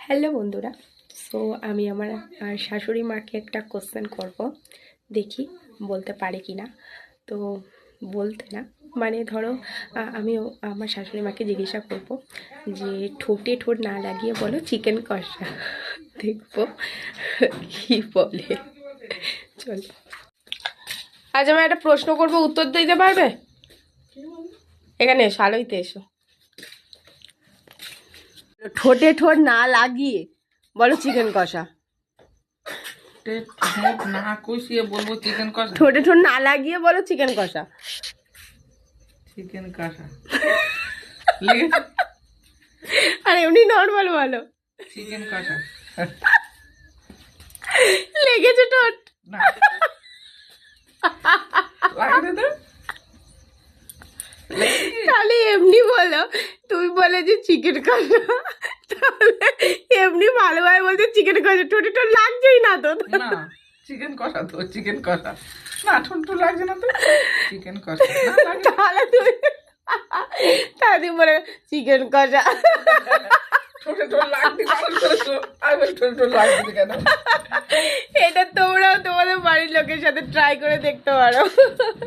Hello বন্ধুরা। So আমি আমার শাশুড়ি মাকে একটা কোশ্চেন করব, দেখি বলতে পারে কি না। তো বলতে না মানে ধরো আমি আমার শাশুড়ি মাকে জিজ্ঞাসা করব যে ঠোঁটে ঠোঁট না লাগিয়ে বলো চিকেন কষা, দেখবো কি বলে। চলো, আজ আমি একটা প্রশ্ন করবো, উত্তর দিতে পারবে? এখানে এসো, আলোইতে এসো। ঠোঁটে ঠোঁট না লাগিয়ে বলো চিকেন কষা। না কষিয়ে বলবো চিকেন কষা। ঠোঁটে ঠোঁট না লাগিয়ে বলো চিকেন কষা। চিকেন কষা। আর এমনি নর্মাল বলো চিকেন কষা। লেগেছে ঠোঁট? না লাগে তো। তাহলে এমনি বলো, তুমি বলে যে চিকেন কষা, তাহলে এমনি ভালোভাবে বলতে চিকেন কষা। ঠোঁটে ঠোঁট লাগছেই না তো। না চিকেন কষা তো, চিকেন কষা। না ঠুনটু লাগছে না তো, চিকেন কষা। তাহলে তুমি বলে চিকেন কষা। ঠোঁটে ঠোঁট লাগতে আমি ঠোঁট লাগছে কেন? এটা তোমরাও তোমাদের বাড়ির লোকের সাথে ট্রাই করে দেখতে পারো।